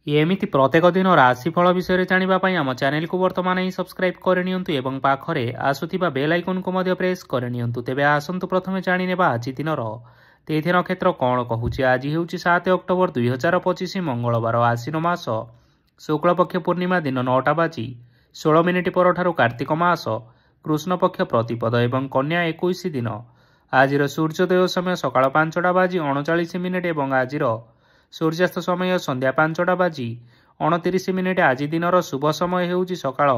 एमिति प्रत्येक दिन राशिफल विषय जानापी आम चैनल को वर्तमान ही सब्सक्राइब करनियंतु एवं पाखरे आसुथिबा बेल आइकन को मध्य प्रेस करनियंतु। तेबे आसंतु प्रथमे जानिनेबा आज दिनर तिथि नक्षत्र कौन कहूछि। आज हेउछि 7 अक्टोबर 2025 मंगलवार, आश्विन मास शुक्लपक्ष पूर्णिमा दिन 9:16 परठारु कार्तिक मास कृष्णपक्ष प्रतिपद एवं कन्या 21 दिन। आजिर सूर्योदय समय सकाळ 5:39 एवं आजिर सूर्यास्त समय संध्या 5:29। आज दिनर शुभ समय हेउछि सकाळ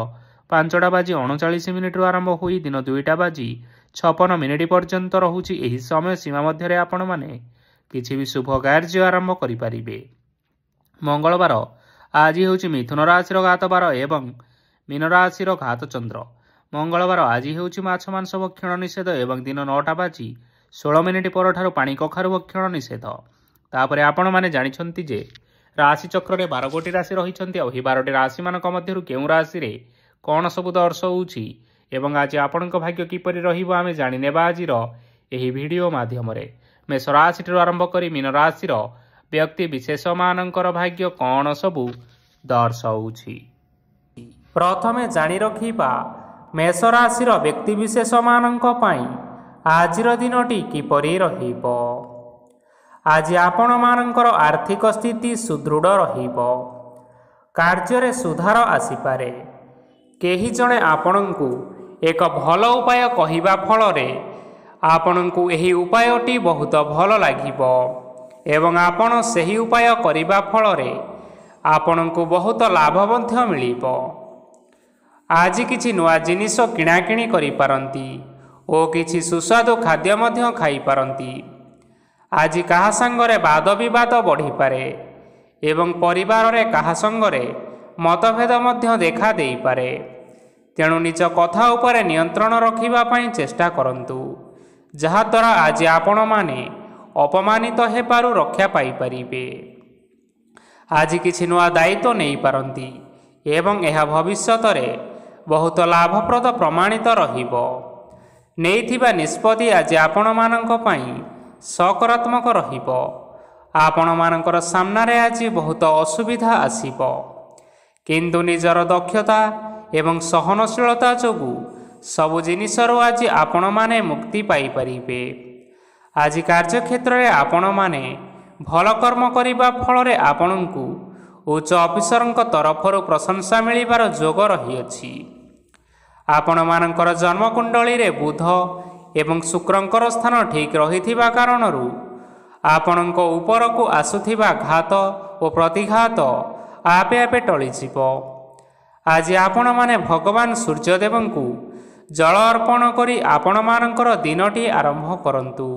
5:39 आरंभ होई दिन 2:56 पर्यंत रहुछि। एही समय सीमा मध्य आपण माने किछि भी शुभ कार्य आरंभ करि परिबे। मंगलवार आज हेउछि मिथुन राशिर घात बार एवं मीन राशिर घात चंद्र। मंगलवार आज हेउछि माछ मांस भक्षण निषेध एवं दिन 9:16 परठारु पानी कखारु भक्षण निषेध। तापरे आपण माने जानिछंती जे राशि चक्र रे 12 गोटी राशि रहिछंती। आ 12टी राशि मानक मध्यरु केउ राशि रे कोन सब दर्शाउछि एवं आज आपणक भाग्य किपरि रहिबो आमे जानि नेबा आजिर एही वीडियो माध्यम रे। मेष राशि ठारु आरंभ करी मीन राशि रो व्यक्ति विशेष मानकर भाग्य कोन सब दर्शाउछि। प्रथमे जानि रखिबा मेष राशि रो व्यक्ति विशेष मानक पई आजिर दिनटी किपरि रहिबो। आज आपण मानकर आर्थिक स्थिति सुदृढ़ रहिबो। कार्य रे सुधार आसीपारे। केही जणे आपणंकु एक भल उपाय कहिबा फल रे आपणंकु एही उपायटी बहुत भल लागिबो एवं आपण सेही उपाय करिबा फल रे आपणंकु बहुत लाभ मध्य मिलिबो। आज किछि नुआ जिनिस किणाकिणी करि पारंती ओ किछि सुस्वादु खाद्य मध्य खाई पारंती। आज कहा संगरे वाद विवाद बढ़ी पारे एवं परिवार रे कहा संगरे मतभेद मध्य देखा देई पारे। तेणु निज कथा उपरे नियंत्रण रखिबा पई चेष्टा करंतु, जहा द्वारा आज आपण माने अपमानित हेबारु रक्षा पाई परिबे। आज किछि नुआ दायित्व नेई पारंती एवं एहा भविष्यत रे बहुत लाभप्रद प्रमाणित रहिबो। नेइथिबा निष्पत्ति आज आपण मानक पई सकारात्मक रहिबो। आपण मानकर सामना रे आज बहुत असुविधा आसीबो, किंतु निजर दक्षता एवं सहनशीलता जोगु सबु जिनिसरु आज आपण माने मुक्ति पाई परिबे। आज कार्य क्षेत्र रे आपण माने भल कर्म करिबा फल रे आपणंकु उच्च अफिसरंक तरफरु प्रशंसा मिलिबार जोग रहिअछि। आपण मानकर जन्म कुंडली रे बुध एवं शुक्रंकर स्थान ठीक रहिथिबा कारणरू आपणंक उपरकु आसुथिबा घात ओ प्रतिघात आपे आपे टळि जिवो। आज आपण माने भगवान सूर्यदेवंकु जल अर्पण करी आपण मानकर दिनटी आरंभ करंतु।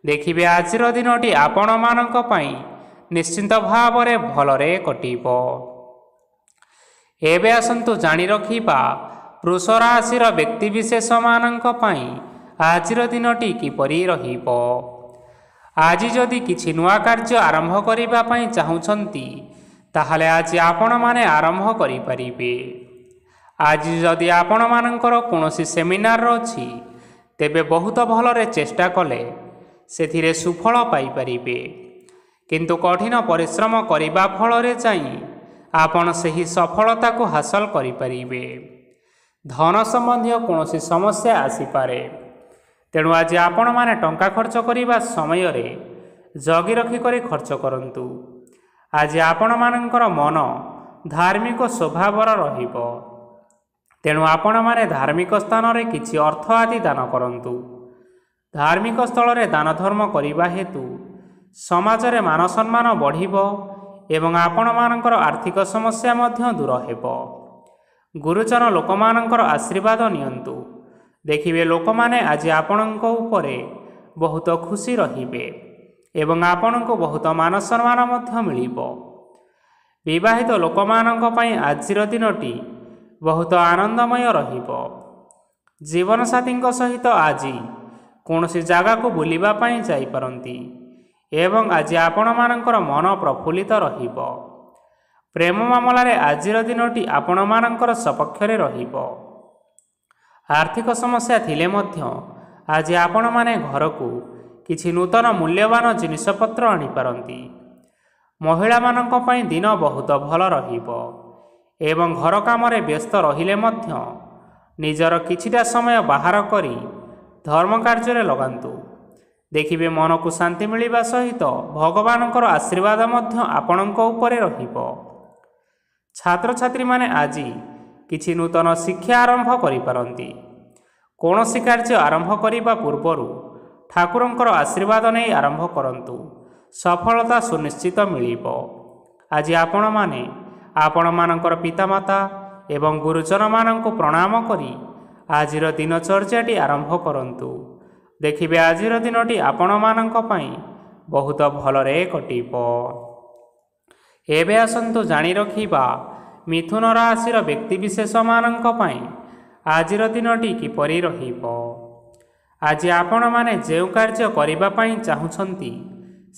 देखिबे आजिर दिनटी आपण मानक पई निश्चिंत भावरे भलरे कटिबो। एबे आसंतु जानि रखिबा वृष राशिर व्यक्ति विशेष मानक पई आजिर दिनटी किपरि रहिबो। आज जदि किछि नुआ कार्य आरंभ करिबा पई चाहुछंती ताहाले आज आपण माने आरंभ करि परिबे। आज जदि आपण मानकर कोनोसी सेमिनार अछि तेबे बहुत भलरे चेष्टा कले सेथिरे सुफल पाई परिबे, किंतु कठिन परिश्रम करिबा फल रे चाहि आपण सेही सफलता को हासिल करि परिबे। धन संबंधी कोनोसी समस्या आसी पारे, तेणु आज आपण माने टंका खर्च करिबा समय रे जगी रखी करी खर्च करंतु। आज आपण मानकर मन धार्मिक स्वभावर रहिबो, तेणु आपण माने धार्मिक स्थान रे किछि अर्थ आदि दान करंतु। धार्मिक स्थल रे दान धर्म करिबा हेतु समाज रे मान सम्मान बढ़िबो एवं आपण मानकर आर्थिक समस्या मध्य दूर हेबो। गुरुजन लोकमानकर आशीर्वाद नियंतु। देखिबे लोक माने आज आपणक उपरे बहुत खुशी रहिबे एवं आपणको बहुत मान सम्मान मध्य मिलिबो। विवाहित लोक मानक पई आजिर दिनटी बहुत आनंदमय रहिबो। जीवन साथीଙ୍କ सहित आज कोनोसी जागा को बुलिबा पई जाई परंती एवं आज आपण मानकर मन प्रफुल्लित रहिबो। प्रेम मामला रे आजिर दिनटी आपण मानकर सपक्ष रे रहिबो। आर्थिक समस्या थिले मध्य आज आपण माने घर को किछि नूतन मूल्यवान जिनिसपत्र आनी पारंती। ମହିଳାମାନଙ୍କ ପାଇଁ ଦିନ ବହୁତ ଭଲ ରହିବ ଏବଂ ଘର କାମରେ ବ୍ୟସ୍ତ ରହିଲେ ମଧ୍ୟ ନିଜର କିଛିଟା ସମୟ ବାହାର କରି ଧର୍ମ କାର୍ଯ୍ୟରେ ଲଗାନ୍ତୁ। ଦେଖିବେ ମନକୁ ଶାନ୍ତି ମିଳିବା ସହିତ ଭଗବାନଙ୍କର ଆଶୀର୍ବାଦ ମଧ୍ୟ ଆପଣଙ୍କ ଉପରେ ରହିବ। ଛାତ୍ରଛାତ୍ରୀମାନେ ଆଜି କିଛି ନୂତନ ଶିକ୍ଷା ଆରମ୍ଭ କରିପାରନ୍ତି। କୌଣସି କାର୍ଯ୍ୟ ଆରମ୍ଭ କରିବା ପୂର୍ବରୁ ଠାକୁରଙ୍କର ଆଶୀର୍ବାଦ ନେଇ ଆରମ୍ଭ କରନ୍ତୁ, ସଫଳତା ସୁନିଶ୍ଚିତ ମିଳିବ। ଆଜି ଆପଣମାନେ ଆପଣମାନଙ୍କର ପିତାମାତା ଏବଂ ଗୁରୁଜନମାନଙ୍କୁ ପ୍ରଣାମ କରି ଆଜିର ଦିନଚର୍ଯ୍ୟାଟି ଆରମ୍ଭ କରନ୍ତୁ। ଦେଖିବେ ଆଜିର ଦିନଟି ଆପଣମାନଙ୍କ ପାଇଁ ବହୁତ ଭଲରେ କଟିବ। ଏବେ ଆସନ୍ତୁ ଜାଣି ରଖିବା ମିଥୁନ ରାଶିର ବ୍ୟକ୍ତିବିଶେଷମାନଙ୍କ ପାଇଁ ଆଜିର ଦିନଟି କିପରି ରହିବ। ଆଜି ଆପଣମାନେ ଯେଉଁ କାର୍ଯ୍ୟ କରିବା ପାଇଁ ଚାହୁଁଛନ୍ତି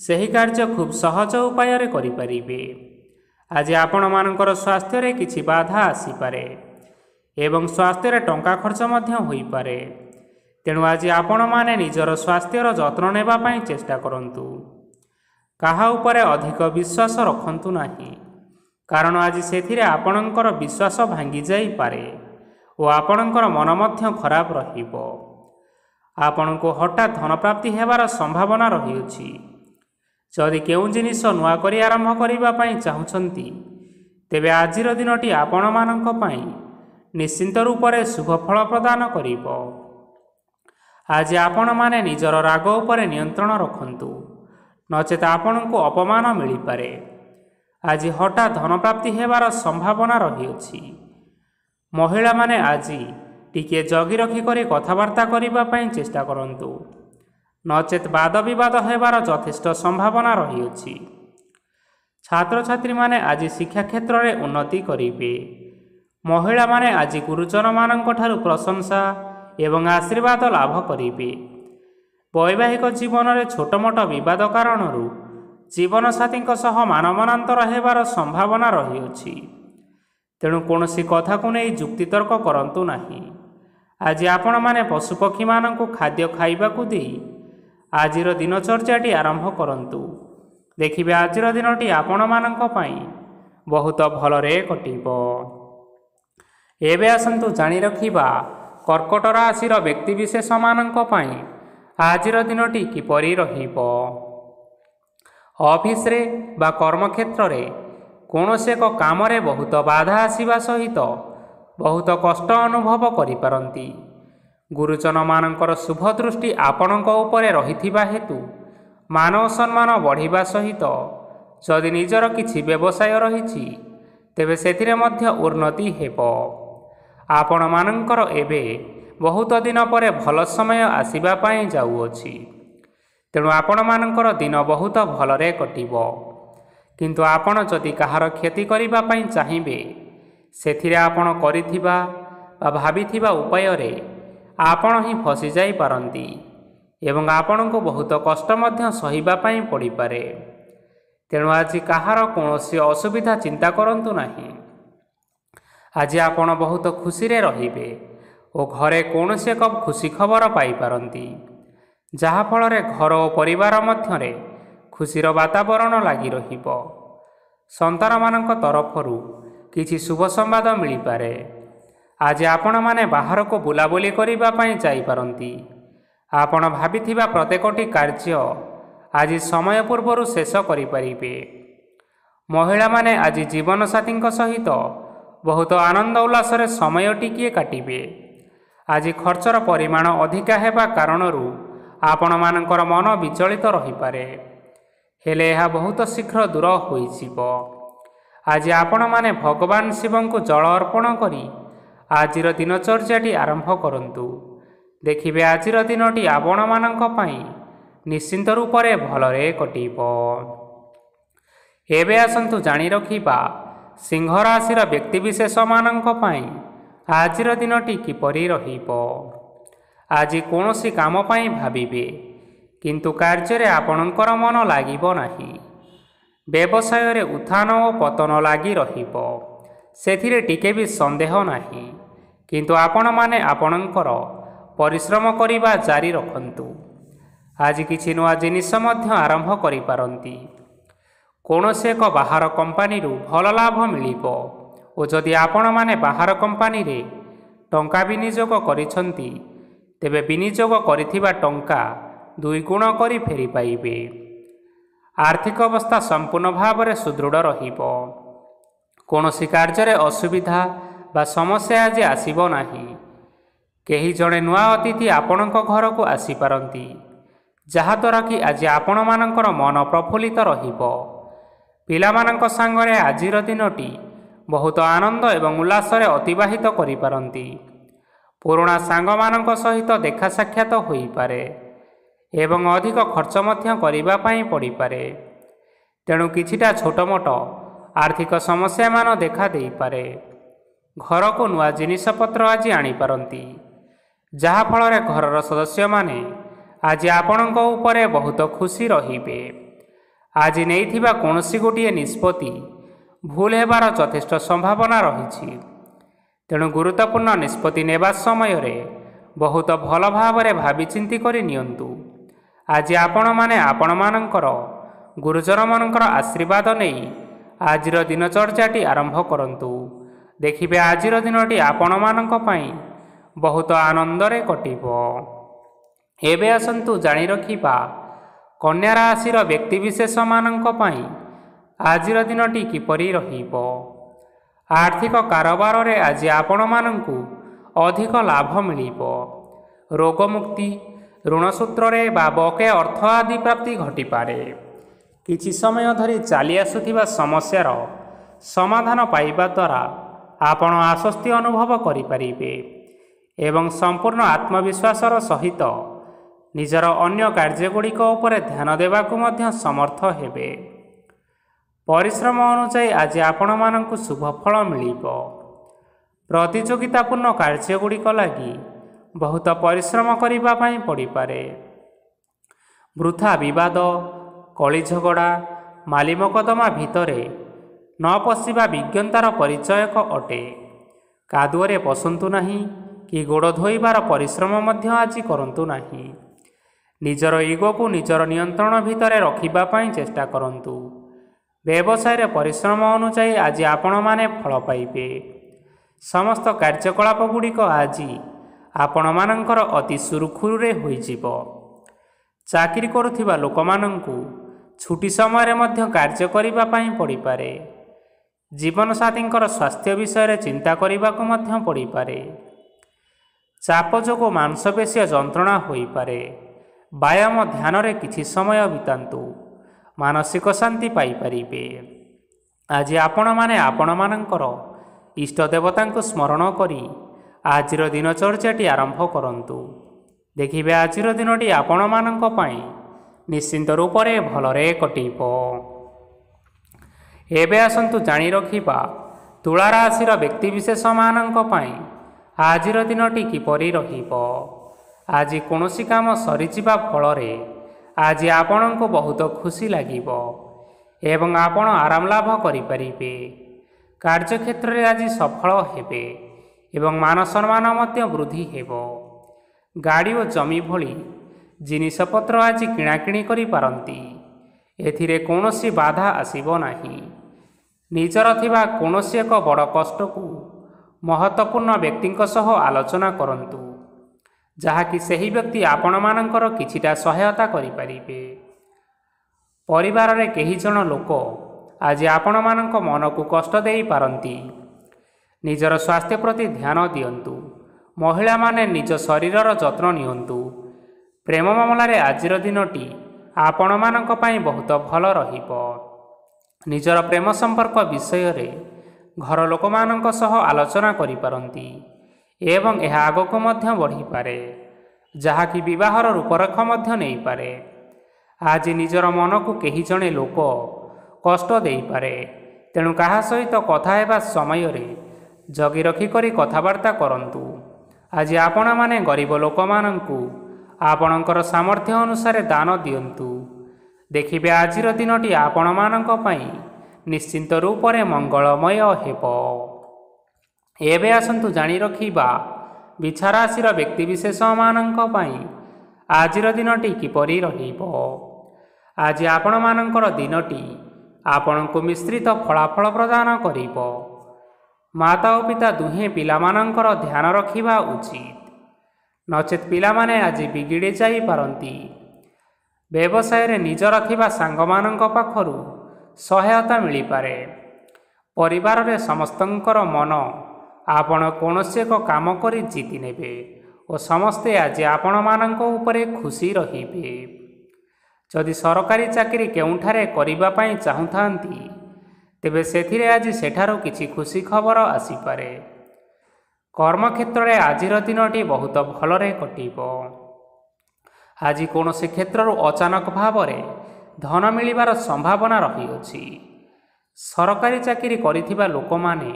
ସେହି କାର୍ଯ୍ୟ ଖୁବ୍ ସହଜ ଉପାୟରେ କରିପାରିବେ। ଆଜି ଆପଣମାନଙ୍କର ସ୍ୱାସ୍ଥ୍ୟରେ କିଛି ବାଧା ଆସିପାରେ ଏବଂ ସ୍ୱାସ୍ଥ୍ୟରେ ଟଙ୍କା ଖର୍ଚ୍ଚ ମଧ୍ୟ ହୋଇପାରେ। ତେଣୁ ଆଜି ଆପଣମାନେ ନିଜର ସ୍ୱାସ୍ଥ୍ୟର ଯତ୍ନ ନେବା ପାଇଁ ଚେଷ୍ଟା କରନ୍ତୁ। କାହା ଉପରେ ଅଧିକ ବିଶ୍ୱାସ ରଖନ୍ତୁ ନାହିଁ, କାରଣ ଆଜି ସେଥିରେ ଆପଣଙ୍କର ବିଶ୍ୱାସ ଭାଙ୍ଗି ଯାଇପାରେ ଓ ଆପଣଙ୍କର ମନ ମଧ୍ୟ ଖରାପ ରହିବ। ଆପଣଙ୍କୁ ହଠାତ୍ ଧନପ୍ରାପ୍ତି ହେବାର ସମ୍ଭାବନା ରହିଅଛି। ଯଦି କେଉଁ ଜିନିଷ ନୂଆ କରି ଆରମ୍ଭ କରିବା ପାଇଁ ଚାହୁଁଛନ୍ତି ତେବେ ଆଜିର ଦିନଟି ଆପଣମାନଙ୍କ ପାଇଁ ନିଶ୍ଚିନ୍ତ ରୂପରେ ଶୁଭ ଫଳ ପ୍ରଦାନ କରିବ। ଆଜି ଆପଣମାନେ ନିଜର ରାଗ ଉପରେ ନିୟନ୍ତ୍ରଣ ରଖନ୍ତୁ, ନଚେତ୍ ଆପଣଙ୍କୁ ଅପମାନ ମିଳିପାରେ। ଆଜି ହଠାତ୍ ଧନପ୍ରାପ୍ତି ହେବାର ସମ୍ଭାବନା ରହିଅଛି। ମହିଳାମାନେ ଆଜି ଟିକିଏ ଜଗି ରଖି କରି କଥାବାର୍ତ୍ତା କରିବା ପାଇଁ ଚେଷ୍ଟା କରନ୍ତୁ, ନଚେତ୍ ବାଦ ବିବାଦ ହେବାର ଯଥେଷ୍ଟ ସମ୍ଭାବନା ରହିଅଛି। ଛାତ୍ରଛାତ୍ରୀମାନେ ଆଜି ଶିକ୍ଷା କ୍ଷେତ୍ରରେ ଉନ୍ନତି କରିବେ। ମହିଳାମାନେ ଆଜି ଗୁରୁଜନମାନଙ୍କଠାରୁ ପ୍ରଶଂସା ଏବଂ ଆଶୀର୍ବାଦ ଲାଭ କରିବେ। ବୈବାହିକ ଜୀବନରେ ଛୋଟମୋଟ ବିବାଦ କାରଣରୁ ଜୀବନସାଥୀଙ୍କ ସହ ମାନମନାନ୍ତର ହେବାର ସମ୍ଭାବନା ରହିଅଛି। ତେଣୁ କୌଣସି କଥାକୁ ନେଇ ଯୁକ୍ତିତର୍କ କରନ୍ତୁ ନାହିଁ। ଆଜି ଆପଣମାନେ ପଶୁପକ୍ଷୀମାନଙ୍କୁ ଖାଦ୍ୟ ଖାଇବାକୁ ଦେଇ ଆଜିର ଦିନଚର୍ଯ୍ୟାଟି ଆରମ୍ଭ କରନ୍ତୁ। ଦେଖିବେ ଆଜିର ଦିନଟି ଆପଣମାନଙ୍କ ପାଇଁ ବହୁତ ଭଲରେ କଟିବ। ଏବେ ଆସନ୍ତୁ ଜାଣି ରଖିବା କର୍କଟ ରାଶିର ବ୍ୟକ୍ତିବିଶେଷମାନଙ୍କ ପାଇଁ ଆଜିର ଦିନଟି କିପରି ରହିବ। ଅଫିସରେ ବା କର୍ମକ୍ଷେତ୍ରରେ କୌଣସି ଏକ କାମରେ ବହୁତ ବାଧା ଆସିବା ସହିତ ବହୁତ କଷ୍ଟ ଅନୁଭବ କରିପାରନ୍ତି। ଗୁରୁଜନମାନଙ୍କର ଶୁଭ ଦୃଷ୍ଟି ଆପଣଙ୍କ ଉପରେ ରହିଥିବା ହେତୁ ମାନ ଓ ସମ୍ମାନ ବଢ଼ିବା ସହିତ ଯଦି ନିଜର କିଛି ବ୍ୟବସାୟ ରହିଛି ତେବେ ସେଥିରେ ମଧ୍ୟ ଉନ୍ନତି ହେବ। ଆପଣମାନଙ୍କର ଏବେ ବହୁତ ଦିନ ପରେ ଭଲ ସମୟ ଆସିବା ପାଇଁ ଯାଉଅଛି। ତେଣୁ ଆପଣମାନଙ୍କର ଦିନ ବହୁତ ଭଲରେ କଟିବ। କିନ୍ତୁ ଆପଣ ଯଦି କାହାର କ୍ଷତି କରିବା ପାଇଁ ଚାହିଁବେ ସେଥିରେ ଆପଣ କରିଥିବା ବା ଭାବିଥିବା ଉପାୟରେ ଆପଣ ହିଁ ଫସିଯାଇପାରନ୍ତି ଏବଂ ଆପଣଙ୍କୁ ବହୁତ କଷ୍ଟ ମଧ୍ୟ ସହିବା ପାଇଁ ପଡ଼ିପାରେ। ତେଣୁ ଆଜି କାହାର କୌଣସି ଅସୁବିଧା ଚିନ୍ତା କରନ୍ତୁ ନାହିଁ। ଆଜି ଆପଣ ବହୁତ ଖୁସିରେ ରହିବେ ଓ ଘରେ କୌଣସି ଏକ ଖୁସି ଖବର ପାଇପାରନ୍ତି, ଯାହାଫଳରେ ଘର ଓ ପରିବାର ମଧ୍ୟରେ ଖୁସିର ବାତାବରଣ ଲାଗି ରହିବ। ସନ୍ତାନମାନଙ୍କ ତରଫରୁ କିଛି ଶୁଭ ସମ୍ବାଦ ମିଳିପାରେ। ଆଜି ଆପଣମାନେ ବାହାରକୁ ବୁଲାବୁଲି କରିବା ପାଇଁ ଯାଇପାରନ୍ତି। ଆପଣ ଭାବିଥିବା ପ୍ରତ୍ୟେକଟି କାର୍ଯ୍ୟ ଆଜି ସମୟ ପୂର୍ବରୁ ଶେଷ କରିପାରିବେ। ମହିଳାମାନେ ଆଜି ଜୀବନସାଥୀଙ୍କ ସହିତ ବହୁତ ଆନନ୍ଦ ଉଲ୍ଲାସରେ ସମୟ ଟିକିଏ କାଟିବେ। ଆଜି ଖର୍ଚ୍ଚର ପରିମାଣ ଅଧିକା ହେବା କାରଣରୁ ଆପଣମାନଙ୍କର ମନ ବିଚଳିତ ରହିପାରେ, ହେଲେ ଏହା ବହୁତ ଶୀଘ୍ର ଦୂର ହୋଇଯିବ। ଆଜି ଆପଣମାନେ ଭଗବାନ ଶିବଙ୍କୁ ଜଳ ଅର୍ପଣ କରି ଆଜିର ଦିନଚର୍ଯ୍ୟାଟି ଆରମ୍ଭ କରନ୍ତୁ। ଦେଖିବେ ଆଜିର ଦିନଟି ଆପଣମାନଙ୍କ ପାଇଁ ନିଶ୍ଚିନ୍ତ ରୂପରେ ଭଲରେ କଟିବ। ଏବେ ଆସନ୍ତୁ ଜାଣି ରଖିବା ସିଂହ ରାଶିର ବ୍ୟକ୍ତିବିଶେଷମାନଙ୍କ ପାଇଁ ଆଜିର ଦିନଟି କିପରି ରହିବ। ଆଜି କୌଣସି କାମ ପାଇଁ ଭାବିବେ, କିନ୍ତୁ କାର୍ଯ୍ୟରେ ଆପଣଙ୍କର ମନ ଲାଗିବ ନାହିଁ। ବ୍ୟବସାୟରେ ଉତ୍ଥାନ ଓ ପତନ ଲାଗି ରହିବ, ସେଥିରେ ଟିକେ ବି ସନ୍ଦେହ ନାହିଁ। କିନ୍ତୁ ଆପଣମାନେ ଆପଣଙ୍କର ପରିଶ୍ରମ କରିବା ଜାରି ରଖନ୍ତୁ। ଆଜି କିଛି ନୂଆ ଜିନିଷ ମଧ୍ୟ ଆରମ୍ଭ କରିପାରନ୍ତି। କୌଣସି ଏକ ବାହାର କମ୍ପାନୀରୁ ଭଲ ଲାଭ ମିଳିବ ଓ ଯଦି ଆପଣମାନେ ବାହାର କମ୍ପାନୀରେ ଟଙ୍କା ବିନିଯୋଗ କରିଛନ୍ତି ତେବେ ବିନିଯୋଗ କରିଥିବା ଟଙ୍କା 2 ଗୁଣ କରି ଫେରି ପାଇବେ। ଆର୍ଥିକ ଅବସ୍ଥା ସମ୍ପୂର୍ଣ୍ଣ ଭାବରେ ସୁଦୃଢ଼ ରହିବ। କୌଣସି କାର୍ଯ୍ୟରେ ଅସୁବିଧା ବା ସମସ୍ୟା ଆଜି ଆସିବ ନାହିଁ। କେହି ଜଣେ ନୂଆ ଅତିଥି ଆପଣଙ୍କ ଘରକୁ ଆସିପାରନ୍ତି, ଯାହାଦ୍ୱାରା କି ଆଜି ଆପଣମାନଙ୍କର ମନ ପ୍ରଫୁଲ୍ଲିତ ରହିବ। ପିଲାମାନଙ୍କ ସାଙ୍ଗରେ ଆଜିର ଦିନଟି ବହୁତ ଆନନ୍ଦ ଏବଂ ଉଲ୍ଲାସରେ ଅତିବାହିତ କରିପାରନ୍ତି। ପୁରୁଣା ସାଙ୍ଗମାନଙ୍କ ସହିତ ଦେଖା ସାକ୍ଷାତ ହୋଇପାରେ ଏବଂ ଅଧିକ ଖର୍ଚ୍ଚ ମଧ୍ୟ କରିବା ପାଇଁ ପଡ଼ିପାରେ। ତେଣୁ କିଛିଟା ଛୋଟମୋଟ ଆର୍ଥିକ ସମସ୍ୟାମାନ ଦେଖା ଦେଇପାରେ। ଘରକୁ ନୂଆ ଜିନିଷପତ୍ର ଆଜି ଆଣିପାରନ୍ତି, ଯାହାଫଳରେ ଘରର ସଦସ୍ୟମାନେ ଆଜି ଆପଣଙ୍କ ଉପରେ ବହୁତ ଖୁସି ରହିବେ। ଆଜି ନେଇଥିବା କୌଣସି ଗୋଟିଏ ନିଷ୍ପତ୍ତି ଭୁଲ ହେବାର ଯଥେଷ୍ଟ ସମ୍ଭାବନା ରହିଛି। ତେଣୁ ଗୁରୁତ୍ୱପୂର୍ଣ୍ଣ ନିଷ୍ପତ୍ତି ନେବା ସମୟରେ ବହୁତ ଭଲ ଭାବରେ ଭାବିଚିନ୍ତି କରି ନିଅନ୍ତୁ। ଆଜି ଆପଣମାନେ ଆପଣମାନଙ୍କର ଗୁରୁଜନମାନଙ୍କର ଆଶୀର୍ବାଦ ନେଇ ଆଜିର ଦିନଚର୍ଯ୍ୟାଟି ଆରମ୍ଭ କରନ୍ତୁ। ଦେଖିବେ ଆଜିର ଦିନଟି ଆପଣମାନଙ୍କ ପାଇଁ ବହୁତ ଆନନ୍ଦରେ କଟିବ। ଏବେ ଆସନ୍ତୁ ଜାଣି ରଖିବା କନ୍ୟା ରାଶିର ବ୍ୟକ୍ତିବିଶେଷମାନଙ୍କ ପାଇଁ ଆଜିର ଦିନଟି କିପରି ରହିବ। ଆର୍ଥିକ କାରବାରରେ ଆଜି ଆପଣମାନଙ୍କୁ ଅଧିକ ଲାଭ ମିଳିବ। ରୋଗମୁକ୍ତି, ଋଣ ସୂତ୍ରରେ ବା ବକେୟା ଅର୍ଥ ଆଦି ପ୍ରାପ୍ତି ଘଟିପାରେ। କିଛି ସମୟ ଧରି ଚାଲି ଆସୁଥିବା ସମସ୍ୟାର ସମାଧାନ ପାଇବା ଦ୍ୱାରା ଆପଣ ଆଶ୍ୱସ୍ତି ଅନୁଭବ କରିପାରିବେ ଏବଂ ସମ୍ପୂର୍ଣ୍ଣ ଆତ୍ମବିଶ୍ୱାସର ସହିତ ନିଜର ଅନ୍ୟ କାର୍ଯ୍ୟଗୁଡ଼ିକ ଉପରେ ଧ୍ୟାନ ଦେବାକୁ ମଧ୍ୟ ସମର୍ଥ ହେବେ। ପରିଶ୍ରମ ଅନୁଯାୟୀ ଆଜି ଆପଣମାନଙ୍କୁ ଶୁଭ ଫଳ ମିଳିବ। ପ୍ରତିଯୋଗିତାପୂର୍ଣ୍ଣ କାର୍ଯ୍ୟଗୁଡ଼ିକ ଲାଗି ବହୁତ ପରିଶ୍ରମ କରିବା ପାଇଁ ପଡ଼ିପାରେ। ବୃଥା ବିବାଦ, କଳିଝଗଡ଼ା, ମାଲିମକଦ୍ଦମା ଭିତରେ ନ ପଶିବା ବିଜ୍ଞତାର ପରିଚୟକ ଅଟେ। କାଦୁଅରେ ପଶନ୍ତୁ ନାହିଁ କି ଗୋଡ଼ ଧୋଇବାର ପରିଶ୍ରମ ମଧ୍ୟ ଆଜି କରନ୍ତୁ ନାହିଁ। ନିଜର ଇଗୋକୁ ନିଜର ନିୟନ୍ତ୍ରଣ ଭିତରେ ରଖିବା ପାଇଁ ଚେଷ୍ଟା କରନ୍ତୁ। ବ୍ୟବସାୟରେ ପରିଶ୍ରମ ଅନୁଯାୟୀ ଆଜି ଆପଣମାନେ ଫଳ ପାଇବେ। ସମସ୍ତ କାର୍ଯ୍ୟକଳାପ ଗୁଡ଼ିକ ଆଜି ଆପଣମାନଙ୍କର ଅତି ସୁରୁଖୁରୁରେ ହୋଇଯିବ। ଚାକିରି କରୁଥିବା ଲୋକମାନଙ୍କୁ ଛୁଟି ସମୟରେ ମଧ୍ୟ କାର୍ଯ୍ୟ କରିବା ପାଇଁ ପଡ଼ିପାରେ। ଜୀବନସାଥୀଙ୍କର ସ୍ୱାସ୍ଥ୍ୟ ବିଷୟରେ ଚିନ୍ତା କରିବାକୁ ମଧ୍ୟ ପଡ଼ିପାରେ। ଚାପ ଯୋଗୁଁ ମାଂସପେଶୀୟ ଯନ୍ତ୍ରଣା ହୋଇପାରେ। ବ୍ୟାୟାମ ଧ୍ୟାନରେ କିଛି ସମୟ ବିତାନ୍ତୁ, ମାନସିକ ଶାନ୍ତି ପାଇପାରିବେ। ଆଜି ଆପଣମାନେ ଆପଣମାନଙ୍କର ଇଷ୍ଟ ଦେବତାଙ୍କୁ ସ୍ମରଣ କରି ଆଜିର ଦିନଚର୍ଯ୍ୟାଟି ଆରମ୍ଭ କରନ୍ତୁ। ଦେଖିବେ ଆଜିର ଦିନଟି ଆପଣମାନଙ୍କ ପାଇଁ ନିଶ୍ଚିନ୍ତ ରୂପରେ ଭଲରେ କଟିବ। ଏବେ ଆସନ୍ତୁ ଜାଣି ରଖିବା ତୁଳା ରାଶିର ବ୍ୟକ୍ତିବିଶେଷମାନଙ୍କ ପାଇଁ ଆଜିର ଦିନଟି କିପରି ରହିବ। ଆଜି କୌଣସି କାମ ସରିଯିବା ଫଳରେ ଆଜି ଆପଣଙ୍କୁ ବହୁତ ଖୁସି ଲାଗିବ ଏବଂ ଆପଣ ଆରାମ ଲାଭ କରିପାରିବେ। କାର୍ଯ୍ୟକ୍ଷେତ୍ରରେ ଆଜି ସଫଳ ହେବେ ଏବଂ ମାନ ସମ୍ମାନ ମଧ୍ୟ ବୃଦ୍ଧି ହେବ। ଗାଡ଼ି ଓ ଜମି ଭଳି ଜିନିଷପତ୍ର ଆଜି କିଣାକିଣି କରିପାରନ୍ତି। ଏଥିରେ କୌଣସି ବାଧା ଆସିବ ନାହିଁ। ନିଜର ଥିବା କୌଣସି ଏକ ବଡ଼ କଷ୍ଟକୁ ମହତ୍ତ୍ୱପୂର୍ଣ୍ଣ ବ୍ୟକ୍ତିଙ୍କ ସହ ଆଲୋଚନା କରନ୍ତୁ, ଯାହାକି ସେହି ବ୍ୟକ୍ତି ଆପଣମାନଙ୍କର କିଛିଟା ସହାୟତା କରିପାରିବେ। ପରିବାରରେ କେହି ଜଣ ଲୋକ ଆଜି ଆପଣମାନଙ୍କ ମନକୁ କଷ୍ଟ ଦେଇପାରନ୍ତି। ନିଜର ସ୍ୱାସ୍ଥ୍ୟ ପ୍ରତି ଧ୍ୟାନ ଦିଅନ୍ତୁ। ମହିଳାମାନେ ନିଜ ଶରୀରର ଯତ୍ନ ନିଅନ୍ତୁ। ପ୍ରେମ ମାମଲାରେ ଆଜିର ଦିନଟି ଆପଣମାନଙ୍କ ପାଇଁ ବହୁତ ଭଲ ରହିବ। ନିଜର ପ୍ରେମ ସମ୍ପର୍କ ବିଷୟରେ ଘର ଲୋକମାନଙ୍କ ସହ ଆଲୋଚନା କରିପାରନ୍ତି ଏବଂ ଏହା ଆଗକୁ ମଧ୍ୟ ବଢ଼ିପାରେ, ଯାହାକି ବିବାହର ରୂପରେଖ ମଧ୍ୟ ନେଇପାରେ। ଆଜି ନିଜର ମନକୁ କେହି ଜଣେ ଲୋକ କଷ୍ଟ ଦେଇପାରେ, ତେଣୁ କାହା ସହିତ କଥା ହେବା ସମୟରେ ଜଗି ରଖିକରି କଥାବାର୍ତ୍ତା କରନ୍ତୁ। ଆଜି ଆପଣମାନେ ଗରିବ ଲୋକମାନଙ୍କୁ ଆପଣଙ୍କର ସାମର୍ଥ୍ୟ ଅନୁସାରେ ଦାନ ଦିଅନ୍ତୁ। ଦେଖିବେ ଆଜିର ଦିନଟି ଆପଣମାନଙ୍କ ପାଇଁ ନିଶ୍ଚିନ୍ତ ରୂପରେ ମଙ୍ଗଳମୟ ହେବ। ଏବେ ଆସନ୍ତୁ ଜାଣି ରଖିବା ବିଛା ରାଶିର ବ୍ୟକ୍ତିବିଶେଷମାନଙ୍କ ପାଇଁ ଆଜିର ଦିନଟି କିପରି ରହିବ। ଆଜି ଆପଣମାନଙ୍କର ଦିନଟି ଆପଣଙ୍କୁ ମିଶ୍ରିତ ଫଳାଫଳ ପ୍ରଦାନ କରିବ। ମାତା ଓ ପିତା ଦୁହେଁ ପିଲାମାନଙ୍କର ଧ୍ୟାନ ରଖିବା ଉଚିତ, ନଚେତ୍ ପିଲାମାନେ ଆଜି ବିଗିଡ଼ି ଯାଇପାରନ୍ତି। ବ୍ୟବସାୟରେ ନିଜର ଥିବା ସାଙ୍ଗମାନଙ୍କ ପାଖରୁ ସହାୟତା ମିଳିପାରେ। ପରିବାରରେ ସମସ୍ତଙ୍କର ମନ ଆପଣ କୌଣସି ଏକ କାମ କରି ଜିତି ନେବେ ଓ ସମସ୍ତେ ଆଜି ଆପଣମାନଙ୍କ ଉପରେ ଖୁସି ରହିବେ। ଯଦି ସରକାରୀ ଚାକିରି କେଉଁଠାରେ କରିବା ପାଇଁ ଚାହୁଁଥାନ୍ତି, ତେବେ ସେଥିରେ ଆଜି ସେଠାରୁ କିଛି ଖୁସି ଖବର ଆସିପାରେ। କର୍ମକ୍ଷେତ୍ରରେ ଆଜିର ଦିନଟି ବହୁତ ଭଲରେ କଟିବ। ଆଜି କୌଣସି କ୍ଷେତ୍ରରୁ ଅଚାନକ ଭାବରେ ଧନ ମିଳିବାର ସମ୍ଭାବନା ରହିଅଛି। ସରକାରୀ ଚାକିରି କରିଥିବା ଲୋକମାନେ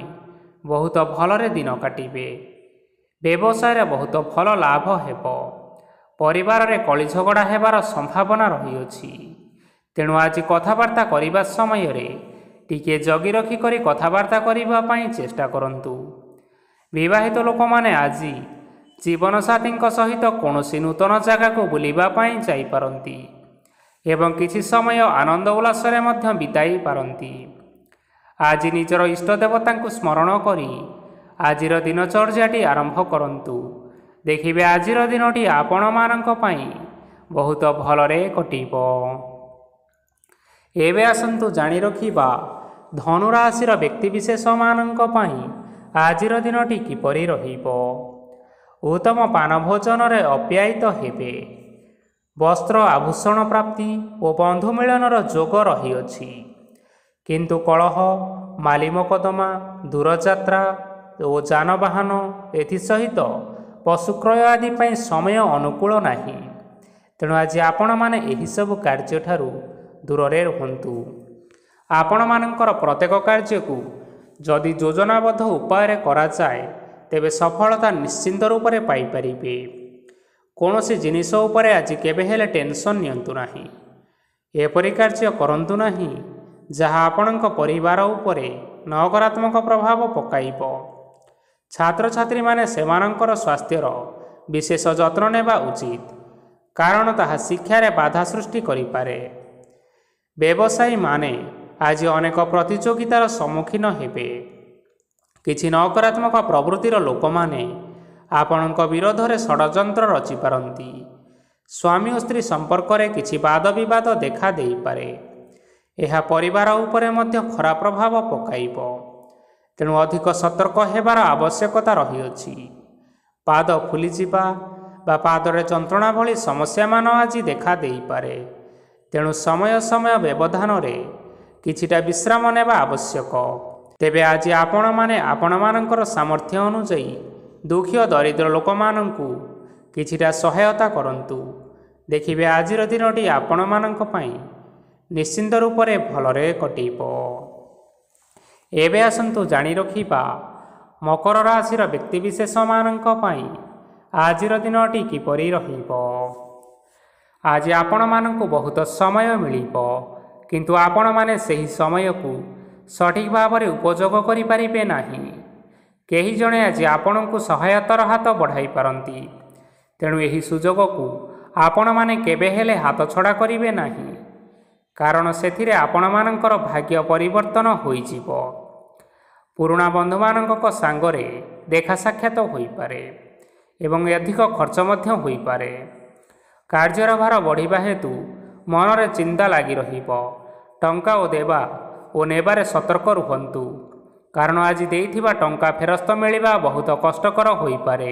ବହୁତ ଭଲରେ ଦିନ କାଟିବେ। ବ୍ୟବସାୟରେ ବହୁତ ଭଲ ଲାଭ ହେବ। ପରିବାରରେ କଳିଝଗଡ଼ା ହେବାର ସମ୍ଭାବନା ରହିଅଛି। ତେଣୁ ଆଜି କଥାବାର୍ତ୍ତା କରିବା ସମୟରେ ଟିକିଏ ଜଗି ରଖି କରି କଥାବାର୍ତ୍ତା କରିବା ପାଇଁ ଚେଷ୍ଟା କରନ୍ତୁ। ବିବାହିତ ଲୋକମାନେ ଆଜି ଜୀବନସାଥୀଙ୍କ ସହିତ କୌଣସି ନୂତନ ଜାଗାକୁ ବୁଲିବା ପାଇଁ ଯାଇପାରନ୍ତି ଏବଂ କିଛି ସମୟ ଆନନ୍ଦ ଉଲ୍ଲାସରେ ମଧ୍ୟ ବିତାଇ ପାରନ୍ତି। ଆଜି ନିଜର ଇଷ୍ଟ ଦେବତାଙ୍କୁ ସ୍ମରଣ କରି ଆଜିର ଦିନଚର୍ଯ୍ୟାଟି ଆରମ୍ଭ କରନ୍ତୁ। ଦେଖିବେ ଆଜିର ଦିନଟି ଆପଣମାନଙ୍କ ପାଇଁ ବହୁତ ଭଲରେ କଟିବ। ଏବେ ଆସନ୍ତୁ ଜାଣି ରଖିବା ଧନୁରାଶିର ବ୍ୟକ୍ତିବିଶେଷମାନଙ୍କ ପାଇଁ ଆଜିର ଦିନଟି କିପରି ରହିବ। ଉତ୍ତମ ପାନ ଭୋଜନରେ ଅପ୍ୟାୟିତ ହେବେ। ବସ୍ତ୍ର ଆଭୂଷଣ ପ୍ରାପ୍ତି ଓ ବନ୍ଧୁ ମିଳନର ଯୋଗ ରହିଅଛି। କିନ୍ତୁ କଳହ, ମାଲି ମକଦ୍ଦମା, ଦୂରଯାତ୍ରା ଓ ଯାନବାହନ ଏଥିସହିତ ପଶୁକ୍ରୟ ଆଦି ପାଇଁ ସମୟ ଅନୁକୂଳ ନାହିଁ। ତେଣୁ ଆଜି ଆପଣମାନେ ଏହିସବୁ କାର୍ଯ୍ୟଠାରୁ ଦୂରରେ ରୁହନ୍ତୁ। ଆପଣମାନଙ୍କର ପ୍ରତ୍ୟେକ କାର୍ଯ୍ୟକୁ ଯଦି ଯୋଜନାବଦ୍ଧ ଉପାୟରେ କରାଯାଏ, ତେବେ ସଫଳତା ନିଶ୍ଚିନ୍ତ ରୂପରେ ପାଇପାରିବେ। କୌଣସି ଜିନିଷ ଉପରେ ଆଜି କେବେ ହେଲେ ଟେନସନ୍ ନିଅନ୍ତୁ ନାହିଁ। ଏପରି କାର୍ଯ୍ୟ କରନ୍ତୁ ନାହିଁ ଯାହା ଆପଣଙ୍କ ପରିବାର ଉପରେ ନକାରାତ୍ମକ ପ୍ରଭାବ ପକାଇବ। ଛାତ୍ରଛାତ୍ରୀମାନେ ସେମାନଙ୍କର ସ୍ୱାସ୍ଥ୍ୟର ବିଶେଷ ଯତ୍ନ ନେବା ଉଚିତ, କାରଣ ତାହା ଶିକ୍ଷାରେ ବାଧା ସୃଷ୍ଟି କରିପାରେ। ବ୍ୟବସାୟୀମାନେ ଆଜି ଅନେକ ପ୍ରତିଯୋଗିତାର ସମ୍ମୁଖୀନ ହେବେ। କିଛି ନକାରାତ୍ମକ ପ୍ରବୃତ୍ତିର ଲୋକମାନେ ଆପଣଙ୍କ ବିରୋଧରେ ଷଡ଼ଯନ୍ତ୍ର ରଚିପାରନ୍ତି। ସ୍ୱାମୀ ଓ ସ୍ତ୍ରୀ ସମ୍ପର୍କରେ କିଛି ବାଦ ବିବାଦ ଦେଖା ଦେଇପାରେ। ଏହା ପରିବାର ଉପରେ ମଧ୍ୟ ଖରାପ ପ୍ରଭାବ ପକାଇବ। ତେଣୁ ଅଧିକ ସତର୍କ ହେବାର ଆବଶ୍ୟକତା ରହିଅଛି। ପାଦ ଫୁଲିଯିବା ବା ପାଦରେ ଯନ୍ତ୍ରଣା ଭଳି ସମସ୍ୟାମାନ ଆଜି ଦେଖା ଦେଇପାରେ। ତେଣୁ ସମୟ ସମୟ ବ୍ୟବଧାନରେ କିଛିଟା ବିଶ୍ରାମ ନେବା ଆବଶ୍ୟକ। ତେବେ ଆଜି ଆପଣମାନେ ଆପଣମାନଙ୍କର ସାମର୍ଥ୍ୟ ଅନୁଯାୟୀ ଦୁଃଖୀ ଓ ଦରିଦ୍ର ଲୋକମାନଙ୍କୁ କିଛିଟା ସହାୟତା କରନ୍ତୁ। ଦେଖିବେ ଆଜିର ଦିନଟି ଆପଣମାନଙ୍କ ପାଇଁ ନିଶ୍ଚିନ୍ତ ରୂପରେ ଭଲରେ କଟିବ। ଏବେ ଆସନ୍ତୁ ଜାଣି ରଖିବା ମକର ରାଶିର ବ୍ୟକ୍ତିବିଶେଷମାନଙ୍କ ପାଇଁ ଆଜିର ଦିନଟି କିପରି ରହିବ। ଆଜି ଆପଣମାନଙ୍କୁ ବହୁତ ସମୟ ମିଳିବ, କିନ୍ତୁ ଆପଣମାନେ ସେହି ସମୟକୁ ସଠିକ୍ ଭାବରେ ଉପଯୋଗ କରିପାରିବେ ନାହିଁ। କେହି ଜଣେ ଆଜି ଆପଣଙ୍କୁ ସହାୟତାର ହାତ ବଢ଼ାଇ ପାରନ୍ତି। ତେଣୁ ଏହି ସୁଯୋଗକୁ ଆପଣମାନେ କେବେ ହେଲେ ହାତଛଡ଼ା କରିବେ ନାହିଁ, କାରଣ ସେଥିରେ ଆପଣମାନଙ୍କର ଭାଗ୍ୟ ପରିବର୍ତ୍ତନ ହୋଇଯିବ। ପୁରୁଣା ବନ୍ଧୁମାନଙ୍କ ସାଙ୍ଗରେ ଦେଖା ସାକ୍ଷାତ ହୋଇପାରେ ଏବଂ ଅଧିକ ଖର୍ଚ୍ଚ ମଧ୍ୟ ହୋଇପାରେ। କାର୍ଯ୍ୟର ଭାର ବଢ଼ିବା ହେତୁ ମନରେ ଚିନ୍ତା ଲାଗି ରହିବ। ଟଙ୍କା ଦେବା ଓ ନେବାରେ ସତର୍କ ରୁହନ୍ତୁ, କାରଣ ଆଜି ଦେଇଥିବା ଟଙ୍କା ଫେରସ୍ତ ମିଳିବା ବହୁତ କଷ୍ଟକର ହୋଇପାରେ।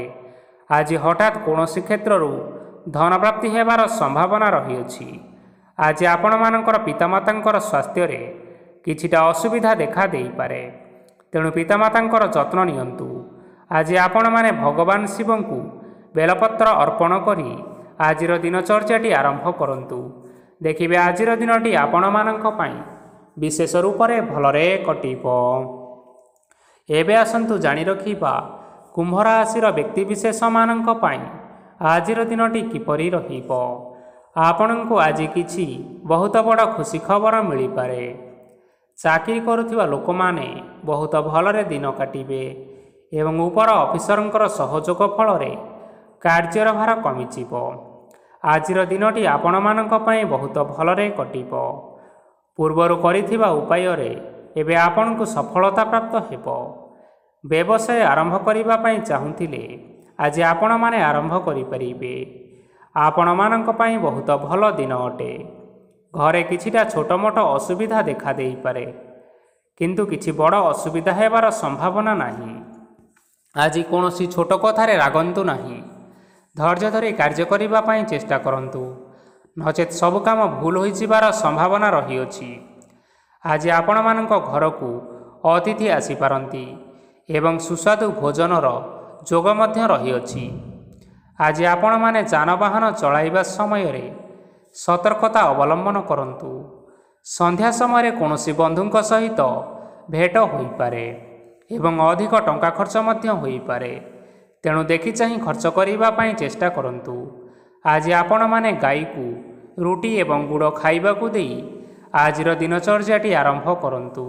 ଆଜି ହଠାତ୍ କୌଣସି କ୍ଷେତ୍ରରୁ ଧନପ୍ରାପ୍ତି ହେବାର ସମ୍ଭାବନା ରହିଅଛି। ଆଜି ଆପଣମାନଙ୍କର ପିତାମାତାଙ୍କର ସ୍ୱାସ୍ଥ୍ୟରେ କିଛିଟା ଅସୁବିଧା ଦେଖା ଦେଇପାରେ। ତେଣୁ ପିତାମାତାଙ୍କର ଯତ୍ନ ନିଅନ୍ତୁ। ଆଜି ଆପଣମାନେ ଭଗବାନ ଶିବଙ୍କୁ ବେଲପତ୍ର ଅର୍ପଣ କରି ଆଜିର ଦିନଚର୍ଯ୍ୟାଟି ଆରମ୍ଭ କରନ୍ତୁ। ଦେଖିବେ ଆଜିର ଦିନଟି ଆପଣମାନଙ୍କ ପାଇଁ ବିଶେଷ ରୂପରେ ଭଲରେ କଟିବ। ଏବେ ଆସନ୍ତୁ ଜାଣି ରଖିବା କୁମ୍ଭ ରାଶିର ବ୍ୟକ୍ତିବିଶେଷମାନଙ୍କ ପାଇଁ ଆଜିର ଦିନଟି କିପରି ରହିବ। ଆପଣଙ୍କୁ ଆଜି କିଛି ବହୁତ ବଡ଼ ଖୁସି ଖବର ମିଳିପାରେ। ଚାକିରି କରୁଥିବା ଲୋକମାନେ ବହୁତ ଭଲରେ ଦିନ କାଟିବେ ଏବଂ ଉପର ଅଫିସରଙ୍କର ସହଯୋଗ ଫଳରେ କାର୍ଯ୍ୟର ଭାର କମିଯିବ। ଆଜିର ଦିନଟି ଆପଣମାନଙ୍କ ପାଇଁ ବହୁତ ଭଲରେ କଟିବ। ପୂର୍ବରୁ କରିଥିବା ଉପାୟରେ ଏବେ ଆପଣଙ୍କୁ ସଫଳତା ପ୍ରାପ୍ତ ହେବ। ବ୍ୟବସାୟ ଆରମ୍ଭ କରିବା ପାଇଁ ଚାହୁଁଥିଲେ ଆଜି ଆପଣମାନେ ଆରମ୍ଭ କରିପାରିବେ। ଆପଣମାନଙ୍କ ପାଇଁ ବହୁତ ଭଲ ଦିନ ଅଟେ। ଘରେ କିଛିଟା ଛୋଟମୋଟ ଅସୁବିଧା ଦେଖାଦେଇପାରେ, କିନ୍ତୁ କିଛି ବଡ଼ ଅସୁବିଧା ହେବାର ସମ୍ଭାବନା ନାହିଁ। ଆଜି କୌଣସି ଛୋଟ କଥାରେ ରାଗନ୍ତୁ ନାହିଁ। ଧୈର୍ଯ୍ୟ ଧରି କାର୍ଯ୍ୟ କରିବା ପାଇଁ ଚେଷ୍ଟା କରନ୍ତୁ, ନଚେତ୍ ସବୁ କାମ ଭୁଲ ହୋଇଯିବାର ସମ୍ଭାବନା ରହିଅଛି। ଆଜି ଆପଣମାନଙ୍କ ଘରକୁ ଅତିଥି ଆସିପାରନ୍ତି ଏବଂ ସୁସ୍ୱାଦୁ ଭୋଜନର ଯୋଗ ମଧ୍ୟ ରହିଅଛି। ଆଜି ଆପଣମାନେ ଯାନବାହନ ଚଳାଇବା ସମୟରେ ସତର୍କତା ଅବଲମ୍ବନ କରନ୍ତୁ। ସନ୍ଧ୍ୟା ସମୟରେ କୌଣସି ବନ୍ଧୁଙ୍କ ସହିତ ଭେଟ ହୋଇପାରେ ଏବଂ ଅଧିକ ଟଙ୍କା ଖର୍ଚ୍ଚ ମଧ୍ୟ ହୋଇପାରେ। ତେଣୁ ଦେଖିଚାହିଁ ଖର୍ଚ୍ଚ କରିବା ପାଇଁ ଚେଷ୍ଟା କରନ୍ତୁ। ଆଜି ଆପଣମାନେ ଗାଈକୁ ରୁଟି ଏବଂ ଗୁଡ଼ ଖାଇବାକୁ ଦେଇ ଆଜିର ଦିନଚର୍ଯ୍ୟାଟି ଆରମ୍ଭ କରନ୍ତୁ।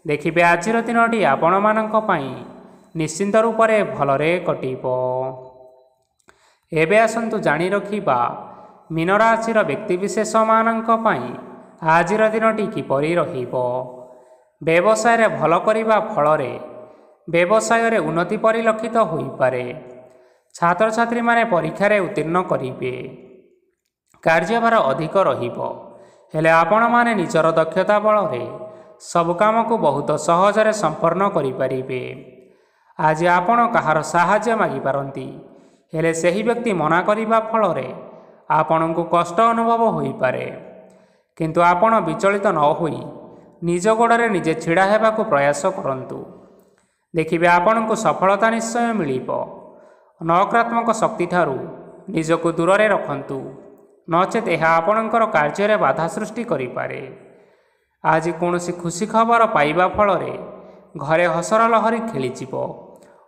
ଦେଖିବେ ଆଜିର ଦିନଟି ଆପଣମାନଙ୍କ ପାଇଁ ନିଶ୍ଚିନ୍ତ ରୂପରେ ଭଲରେ କଟିବ। ଏବେ ଆସନ୍ତୁ ଜାଣି ରଖିବା ମୀନ ରାଶିର ବ୍ୟକ୍ତିବିଶେଷମାନଙ୍କ ପାଇଁ ଆଜିର ଦିନଟି କିପରି ରହିବ। ବ୍ୟବସାୟରେ ଭଲ କରିବା ଫଳରେ ବ୍ୟବସାୟରେ ଉନ୍ନତି ପରିଲକ୍ଷିତ ହୋଇପାରେ। ଛାତ୍ରଛାତ୍ରୀମାନେ ପରୀକ୍ଷାରେ ଉତ୍ତୀର୍ଣ୍ଣ କରିବେ। କାର୍ଯ୍ୟଭାର ଅଧିକ ରହିବ, ହେଲେ ଆପଣମାନେ ନିଜର ଦକ୍ଷତା ବଳରେ ସବୁ କାମକୁ ବହୁତ ସହଜରେ ସମ୍ପନ୍ନ କରିପାରିବେ। ଆଜି ଆପଣ କାହାର ସାହାଯ୍ୟ ମାଗିପାରନ୍ତି, ହେଲେ ସେହି ବ୍ୟକ୍ତି ମନା କରିବା ଫଳରେ ଆପଣଙ୍କୁ କଷ୍ଟ ଅନୁଭବ ହୋଇପାରେ। କିନ୍ତୁ ଆପଣ ବିଚଳିତ ନ ହୋଇ ନିଜ ଗୋଡ଼ରେ ନିଜେ ଛିଡ଼ା ହେବାକୁ ପ୍ରୟାସ କରନ୍ତୁ। ଦେଖିବେ ଆପଣଙ୍କୁ ସଫଳତା ନିଶ୍ଚୟ ମିଳିବ। ନକାରାତ୍ମକ ଶକ୍ତିଠାରୁ ନିଜକୁ ଦୂରରେ ରଖନ୍ତୁ, ନଚେତ୍ ଏହା ଆପଣଙ୍କର କାର୍ଯ୍ୟରେ ବାଧା ସୃଷ୍ଟି କରିପାରେ। ଆଜି କୌଣସି ଖୁସି ଖବର ପାଇବା ଫଳରେ ଘରେ ହସର ଲହରୀ ଖେଳିଯିବ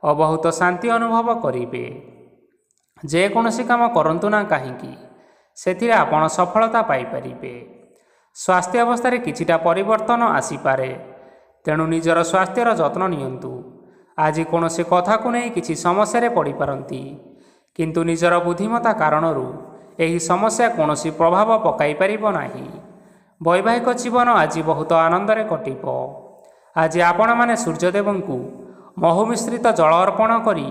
ଓ ବହୁତ ଶାନ୍ତି ଅନୁଭବ କରିବେ। ଯେକୌଣସି କାମ କରନ୍ତୁ ନା କାହିଁକି, ସେଥିରେ ଆପଣ ସଫଳତା ପାଇପାରିବେ। ସ୍ୱାସ୍ଥ୍ୟ ଅବସ୍ଥାରେ କିଛିଟା ପରିବର୍ତ୍ତନ ଆସିପାରେ, ତେଣୁ ନିଜର ସ୍ୱାସ୍ଥ୍ୟର ଯତ୍ନ ନିଅନ୍ତୁ। ଆଜି କୌଣସି କଥାକୁ ନେଇ କିଛି ସମସ୍ୟାରେ ପଡ଼ିପାରନ୍ତି, କିନ୍ତୁ ନିଜର ବୁଦ୍ଧିମତ୍ତା କାରଣରୁ ଏହି ସମସ୍ୟା କୌଣସି ପ୍ରଭାବ ପକାଇପାରିବ ନାହିଁ। ବୈବାହିକ ଜୀବନ ଆଜି ବହୁତ ଆନନ୍ଦରେ କଟିବ। ଆଜି ଆପଣମାନେ ସୂର୍ଯ୍ୟଦେବଙ୍କୁ ମହୁ ମିଶ୍ରିତ ଜଳ ଅର୍ପଣ କରି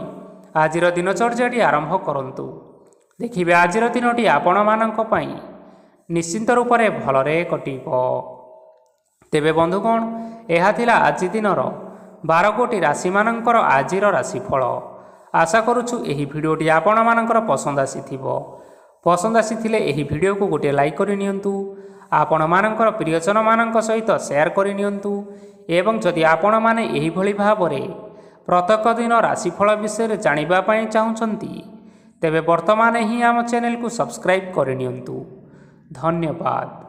ଆଜିର ଦିନଚର୍ଯ୍ୟାଟି ଆରମ୍ଭ କରନ୍ତୁ। ଦେଖିବେ ଆଜିର ଦିନଟି ଆପଣମାନଙ୍କ ପାଇଁ ନିଶ୍ଚିନ୍ତ ରୂପରେ ଭଲରେ କଟିବ। ତେବେ ବନ୍ଧୁଗଣ, ଏହା ଥିଲା ଆଜି ଦିନର 12 ଗୋଟି ରାଶିମାନଙ୍କର ଆଜିର ରାଶିଫଳ। ଆଶା କରୁଛୁ ଏହି ଭିଡ଼ିଓଟି ଆପଣମାନଙ୍କର ପସନ୍ଦ ଆସିଥିବ। ପସନ୍ଦ ଆସିଥିଲେ ଏହି ଭିଡ଼ିଓକୁ ଗୋଟିଏ ଲାଇକ୍ କରିନିଅନ୍ତୁ। ଆପଣମାନଙ୍କର ପ୍ରିୟଜନମାନଙ୍କ ସହିତ ସେୟାର କରିନିଅନ୍ତୁ ଏବଂ ଯଦି ଆପଣମାନେ ଏହିଭଳି ଭାବରେ ପ୍ରତ୍ୟେକ ଦିନ ରାଶିଫଳ ବିଷୟରେ ଜାଣିବା ପାଇଁ ଚାହୁଁଛନ୍ତି, ତେବେ ବର୍ତ୍ତମାନ ହିଁ ଆମ ଚ୍ୟାନେଲକୁ ସବସ୍କ୍ରାଇବ୍ କରିନିଅନ୍ତୁ। ଧନ୍ୟବାଦ।